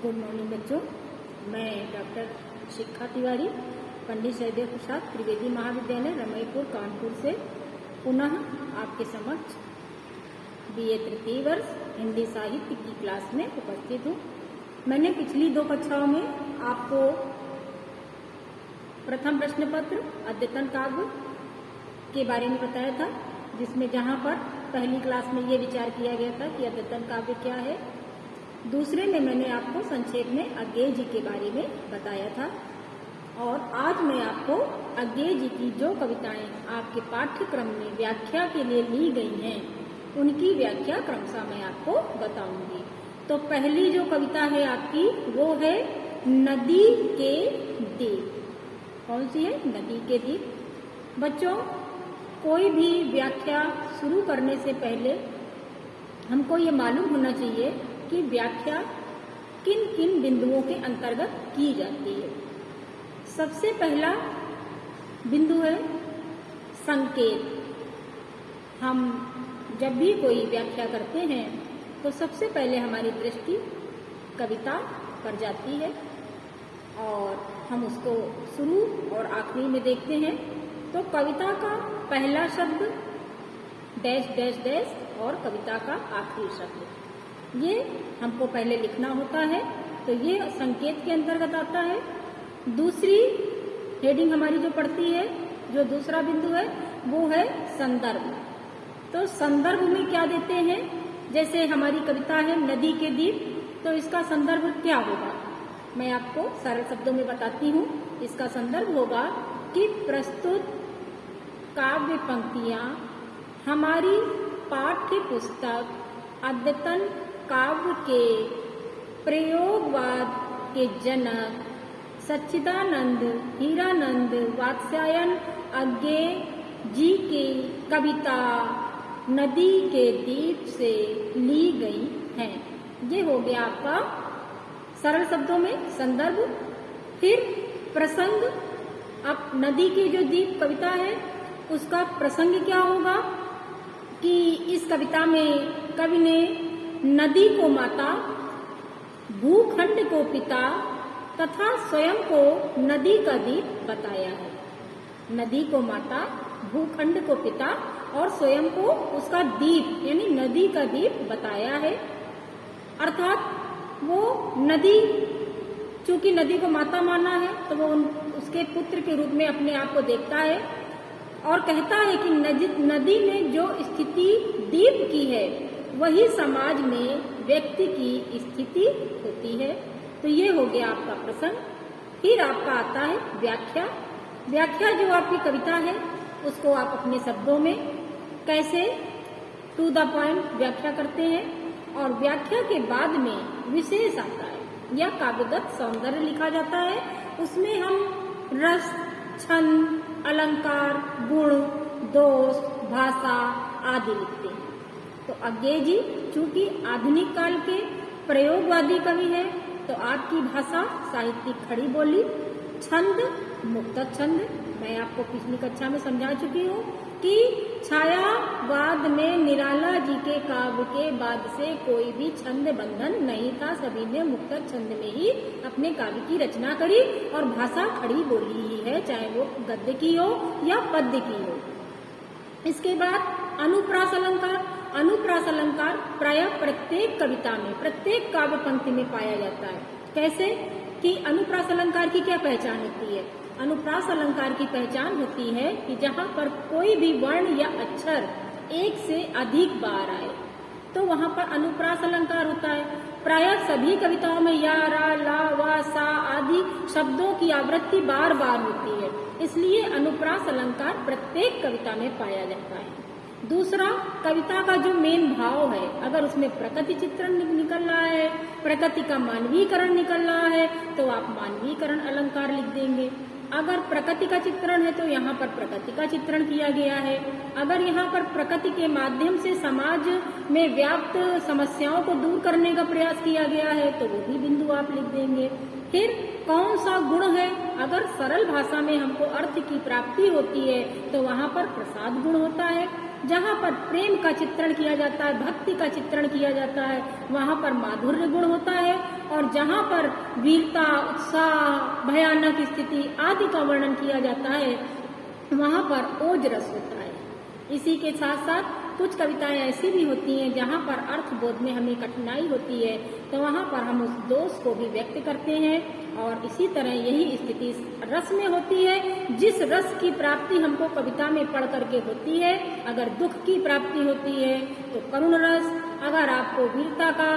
Good morning बच्चों। मैं doctor शिखा तिवारी, पंडित सहदेव प्रसाद त्रिवेदी महाविद्यालय रमईपुर कानपुर से पुनः आपके समक्ष बीए तृतीय वर्ष हिंदी साहित्य की क्लास में उपस्थित हूँ। मैंने पिछली 2 कक्षाओं में आपको प्रथम प्रश्न पत्र अद्यतन काव्य के बारे में बताया था, जिसमें जहाँ पर पहली क्लास में ये विचार किया गया था कि अद्यतन काव्य क्या है। दूसरे में मैंने आपको संक्षेप में अज्ञेय जी के बारे में बताया था, और आज मैं आपको अज्ञेय जी की जो कविताएं आपके पाठ्यक्रम में व्याख्या के लिए ली गई हैं, उनकी व्याख्या क्रमशः मैं आपको बताऊंगी। तो पहली जो कविता है आपकी, वो है नदी के दीप। कौन सी है? नदी के दीप। बच्चों, कोई भी व्याख्या शुरू करने से पहले हमको ये मालूम होना चाहिए कि व्याख्या किन किन बिंदुओं के अंतर्गत की जाती है। सबसे पहला बिंदु है संकेत। हम जब भी कोई व्याख्या करते हैं तो सबसे पहले हमारी दृष्टि कविता पर जाती है और हम उसको शुरू और आखिरी में देखते हैं। तो कविता का पहला शब्द डैश डैश डैश और कविता का आखिरी शब्द, ये हमको पहले लिखना होता है, तो ये संकेत के अंतर्गत आता है। दूसरी हेडिंग हमारी जो पड़ती है, जो दूसरा बिंदु है, वो है संदर्भ। तो संदर्भ में क्या देते हैं? जैसे हमारी कविता है नदी के दीप, तो इसका संदर्भ क्या होगा? मैं आपको सरल शब्दों में बताती हूँ। इसका संदर्भ होगा कि प्रस्तुत काव्य पंक्तियाँ हमारी पाठ्य पुस्तक अद्यतन काव्य के प्रयोगवाद के जनक सच्चिदानंद हीरानंद वात्स्यायन अज्ञेय जी की कविता नदी के दीप से ली गई हैं। ये हो गया आपका सरल शब्दों में संदर्भ। फिर प्रसंग। अब नदी के जो दीप कविता है, उसका प्रसंग क्या होगा कि इस कविता में कवि ने नदी को माता, भूखंड को पिता तथा स्वयं को नदी का दीप बताया है। नदी को माता, भूखंड को पिता और स्वयं को उसका दीप यानी नदी का दीप बताया है। अर्थात वो नदी, चूंकि नदी को माता माना है, तो वो उसके पुत्र के रूप में अपने आप को देखता है और कहता है कि नदी में जो स्थिति दीप की है, वही समाज में व्यक्ति की स्थिति होती है। तो ये हो गया आपका प्रसंग। फिर आपका आता है व्याख्या। व्याख्या जो आपकी कविता है, उसको आप अपने शब्दों में कैसे टू द पॉइंट व्याख्या करते हैं, और व्याख्या के बाद में विशेष आता है या काव्यगत सौंदर्य लिखा जाता है। उसमें हम रस, छंद, अलंकार, गुण, दोष, भाषा आदि लिखते हैं। तो अज्ञेय जी चूंकि आधुनिक काल के प्रयोगवादी कवि है, तो आपकी भाषा साहित्यिक खड़ी बोली, छंद मुक्त छंद। मैं आपको पिछली कक्षा में समझा चुकी हूँ कि छायावाद में निराला जी के काव्य के बाद से कोई भी छंद बंधन नहीं था। सभी ने मुक्त छंद में ही अपने काव्य की रचना करी और भाषा खड़ी बोली ही है, चाहे वो गद्य की हो या पद्य की हो। इसके बाद अनुप्रास अलंकार। अनुप्रास अलंकार प्रायः प्रत्येक कविता में, प्रत्येक काव्य पंक्ति में पाया जाता है। कैसे कि अनुप्रास अलंकार की क्या पहचान होती है? अनुप्रास अलंकार की पहचान होती है कि जहाँ पर कोई भी वर्ण या अक्षर एक से अधिक बार आए, तो वहाँ पर अनुप्रास अलंकार होता है। प्रायः सभी कविताओं में या, रा, ला, वा, सा आदि शब्दों की आवृत्ति बार बार होती है, इसलिए अनुप्रास अलंकार प्रत्येक कविता में पाया जाता है। दूसरा, कविता का जो मेन भाव है, अगर उसमें प्रकृति चित्रण निकल रहा है, प्रकृति का मानवीकरण निकल रहा है, तो आप मानवीकरण अलंकार लिख देंगे। अगर प्रकृति का चित्रण है, तो यहाँ पर प्रकृति का चित्रण किया गया है। अगर यहाँ पर प्रकृति के माध्यम से समाज में व्याप्त समस्याओं को दूर करने का प्रयास किया गया है, तो वो भी बिंदु आप लिख देंगे। फिर कौन सा गुण है? अगर सरल भाषा में हमको अर्थ की प्राप्ति होती है, तो वहाँ पर प्रसाद गुण होता है। जहाँ पर प्रेम का चित्रण किया जाता है, भक्ति का चित्रण किया जाता है, वहाँ पर माधुर्य गुण होता है। और जहाँ पर वीरता, उत्साह, भयानक स्थिति आदि का वर्णन किया जाता है वहाँ पर ओज रस होता है। इसी के साथ साथ कुछ कविताएं ऐसी भी होती हैं जहाँ पर अर्थ बोध में हमें कठिनाई होती है, तो वहाँ पर हम उस दोष को भी व्यक्त करते हैं। और इसी तरह यही स्थिति रस में होती है। जिस रस की प्राप्ति हमको कविता में पढ़ करके होती है, अगर दुख की प्राप्ति होती है तो करुण रस, अगर आपको वीरता का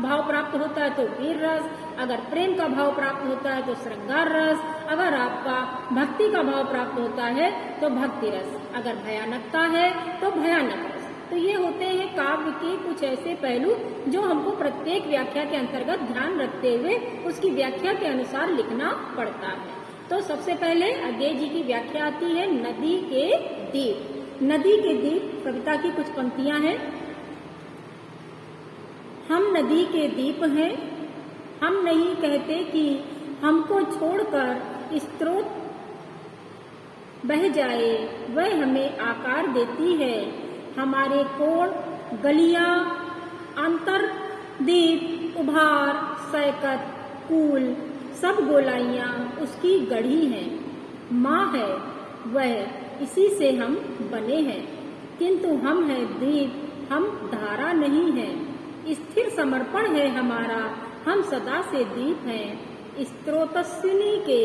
भाव प्राप्त होता है तो वीर रस, अगर प्रेम का भाव प्राप्त होता है तो श्रृंगार रस, अगर आपका भक्ति का भाव प्राप्त होता है तो भक्ति रस, अगर भयानकता है तो भयानक रस। तो ये होते हैं काव्य के कुछ ऐसे पहलू जो हमको प्रत्येक व्याख्या के अंतर्गत ध्यान रखते हुए उसकी व्याख्या के अनुसार लिखना पड़ता है। तो सबसे पहले अज्ञेय जी की व्याख्या आती है नदी के दीप। नदी के दीप कविता की कुछ पंक्तियां हैं। हम नदी के दीप हैं, हम नहीं कहते कि हमको छोड़कर स्रोत बह जाए, वह हमें आकार देती है। हमारे कोण, गलियां, अंतर, दीप, उभार, सैकत, कूल, सब गोलाइयां उसकी गढ़ी हैं। माँ है वह, इसी से हम बने हैं, किंतु हम हैं दीप, हम धारा नहीं है। स्थिर समर्पण है हमारा, हम सदा से दीप हैं, स्रोतस्विनी के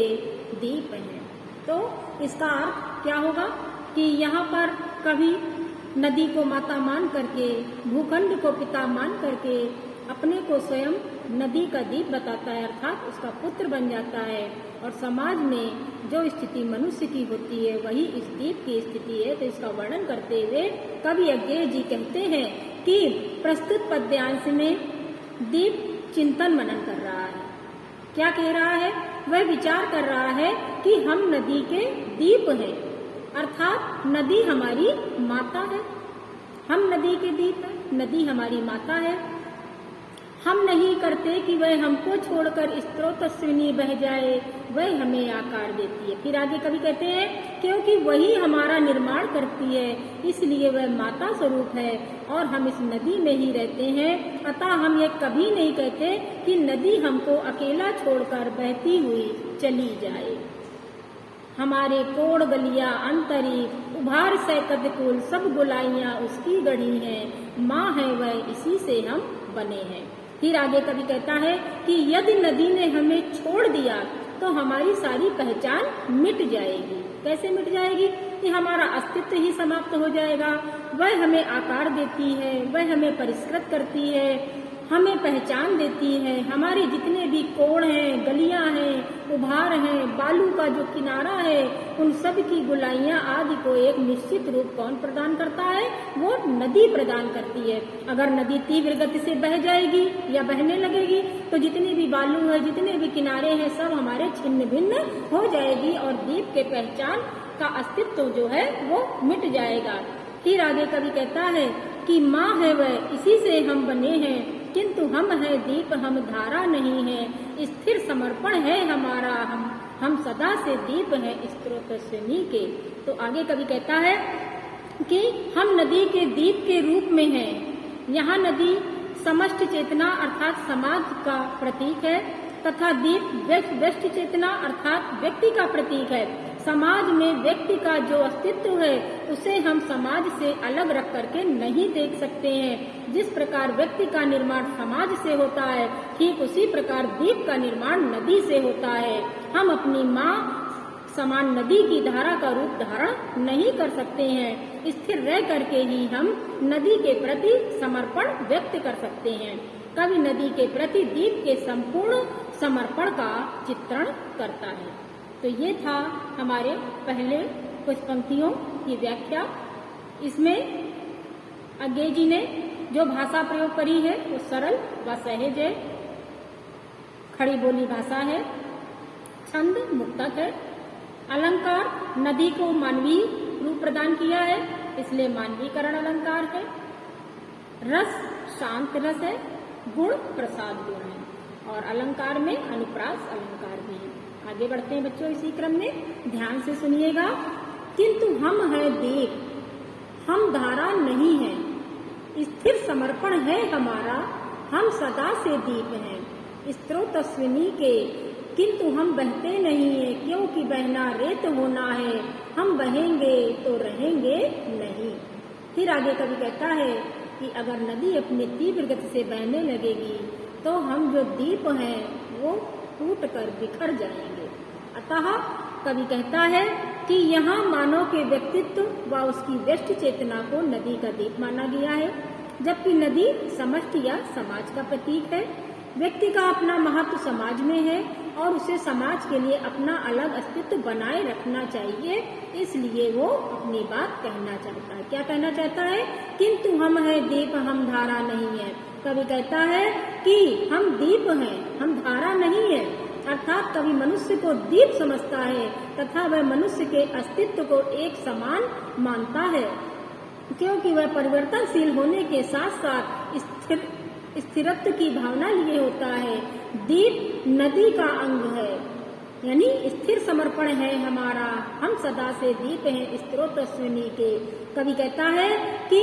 दीप हैं। तो इसका अर्थ क्या होगा कि यहाँ पर कभी नदी को माता मान करके, भूखंड को पिता मान करके अपने को स्वयं नदी का दीप बताता है, अर्थात उसका पुत्र बन जाता है। और समाज में जो स्थिति मनुष्य की होती है वही इस दीप की स्थिति है। तो इसका वर्णन करते हुए कवि अज्ञेय जी कहते हैं कि प्रस्तुत पद्यांश में दीप चिंतन मनन कर रहा है। क्या कह रहा है? वह विचार कर रहा है कि हम नदी के दीप हैं, अर्थात नदी हमारी माता है। हम नदी के दीप हैं, नदी हमारी माता है। हम नहीं करते कि वह हमको छोड़कर स्रोतस्विनी बह जाए, वह हमें आकार देती है। फिर आगे कवि कहते हैं क्योंकि वही हमारा निर्माण करती है, इसलिए वह माता स्वरूप है और हम इस नदी में ही रहते हैं। अतः हम ये कभी नहीं कहते कि नदी हमको अकेला छोड़कर बहती हुई चली जाए। हमारे कोण, गलियां, अंतरी, उभार, सैकत, कुल, सब गोलाइयां उसकी गढ़ी हैं। माँ है वह, इसी से हम बने हैं। फिर आगे कवि कहता है कि यदि नदी ने हमें छोड़ दिया तो हमारी सारी पहचान मिट जाएगी। कैसे मिट जाएगी? कि हमारा अस्तित्व ही समाप्त हो जाएगा। वह हमें आकार देती है, वह हमें परिष्कृत करती है, हमें पहचान देती है। हमारे जितने भी कोण हैं, गलियां हैं, उभार हैं, बालू का जो किनारा है, उन सब की गुलाइयां आदि को एक निश्चित रूप कौन प्रदान करता है? वो नदी प्रदान करती है। अगर नदी तीव्र गति से बह जाएगी या बहने लगेगी तो जितनी भी बालू है, जितने भी किनारे हैं, सब हमारे छिन्न भिन्न हो जाएगी और दीप के पहचान का अस्तित्व जो है वो मिट जाएगा। फिर आगे कवि कहता है कि माँ है वह, इसी से हम बने हैं, किंतु हम है दीप, हम धारा नहीं है। स्थिर समर्पण है हमारा, हम सदा से दीप हैं स्रोतस्विनी के। तो आगे कवि कहता है कि हम नदी के दीप के रूप में हैं। यहाँ नदी समष्टि चेतना अर्थात समाज का प्रतीक है तथा दीप व्यष्टि चेतना अर्थात व्यक्ति का प्रतीक है। समाज में व्यक्ति का जो अस्तित्व है उसे हम समाज से अलग रख करके नहीं देख सकते हैं। जिस प्रकार व्यक्ति का निर्माण समाज से होता है, ठीक उसी प्रकार दीप का निर्माण नदी से होता है। हम अपनी माँ समान नदी की धारा का रूप धारण नहीं कर सकते हैं। स्थिर रह करके ही हम नदी के प्रति समर्पण व्यक्त कर सकते हैं। कवि नदी के प्रति दीप के संपूर्ण समर्पण का चित्रण करता है। तो ये था हमारे पहले कुछ पंक्तियों की व्याख्या। इसमें अज्ञेय जी ने जो भाषा प्रयोग करी है वो सरल व सहज है, खड़ी बोली भाषा है, छंद मुक्तक है। अलंकार नदी को मानवीय रूप प्रदान किया है, इसलिए मानवीकरण अलंकार है। रस शांत रस है, गुण प्रसाद गुण है और अलंकार में अनुप्रास अलंकार भी है। आगे बढ़ते हैं बच्चों इसी क्रम में, ध्यान से सुनिएगा। किंतु हम है दीप, हम धारा नहीं है। स्थिर समर्पण है हमारा, हम सदा से दीप हैं। स्रोतस्विनी के, किंतु हम बहते नहीं है, क्योंकि बहना रेत होना है, हम बहेंगे तो रहेंगे नहीं। फिर आगे कवि कहता है कि अगर नदी अपनी तीव्र गति से बहने लगेगी तो हम जो दीप हैं वो टूट कर बिखर जाएंगे। अतः कवि कहता है कि यहाँ मानव के व्यक्तित्व व उसकी व्यष्टि चेतना को नदी का दीप माना गया है, जबकि नदी समष्टि या समाज का प्रतीक है। व्यक्ति का अपना महत्व समाज में है और उसे समाज के लिए अपना अलग अस्तित्व बनाए रखना चाहिए, इसलिए वो अपनी बात कहना चाहता है। क्या कहना चाहता है? किंतु हम है दीप, हम धारा नहीं है। कवि कहता है कि हम दीप हैं, हम धारा नहीं है। अर्थात कवि मनुष्य को दीप समझता है तथा वह मनुष्य के अस्तित्व को एक समान मानता है, क्योंकि वह परिवर्तनशील होने के साथ साथ स्थिरत्व की भावना लिए होता है। दीप नदी का अंग है, यानी स्थिर समर्पण है हमारा, हम सदा से दीप हैं स्रोतस्विनी के। कवि कहता है कि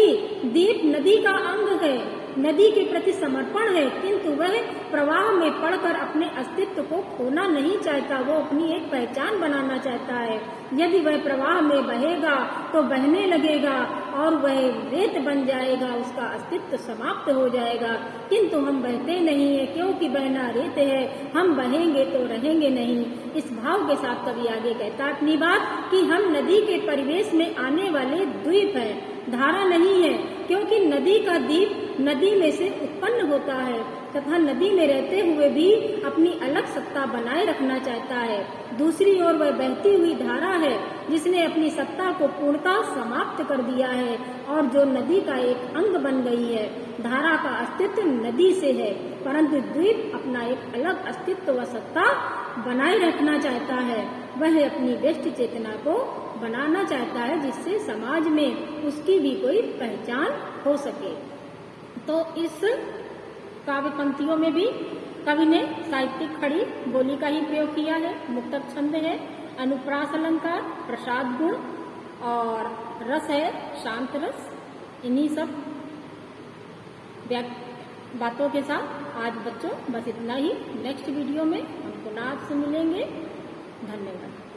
दीप नदी का अंग है, नदी के प्रति समर्पण है, किंतु वह प्रवाह में पड़कर अपने अस्तित्व को खोना नहीं चाहता, वो अपनी एक पहचान बनाना चाहता है। यदि वह प्रवाह में बहेगा तो बहने लगेगा और वह रेत बन जाएगा, उसका अस्तित्व समाप्त हो जाएगा। किंतु हम बहते नहीं है, क्योंकि बहना रेत है, हम बहेंगे तो रहेंगे नहीं। इस भाव के साथ कवि आगे कहता अपनी बात कि हम नदी के परिवेश में आने वाले द्वीप हैं, धारा नहीं है, क्योंकि नदी का दीप नदी में से उत्पन्न होता है तथा नदी में रहते हुए भी अपनी अलग सत्ता बनाए रखना चाहता है। दूसरी ओर वह बहती हुई धारा है जिसने अपनी सत्ता को पूर्णतः समाप्त कर दिया है और जो नदी का एक अंग बन गई है। धारा का अस्तित्व नदी से है, परंतु द्वीप अपना एक अलग अस्तित्व व सत्ता बनाए रखना चाहता है। वह अपनी व्यष्टि चेतना को बनाना चाहता है जिससे समाज में उसकी भी कोई पहचान हो सके। तो इस काव्य पंक्तियों में भी कवि ने साहित्यिक खड़ी बोली का ही प्रयोग किया है। मुक्तक छंद है, अनुप्रास अलंकार, प्रसाद गुण और रस है शांत रस। इन्हीं सब बातों के साथ आज बच्चों बस इतना ही। नेक्स्ट वीडियो में हम पुनः आपसे मिलेंगे। धन्यवाद।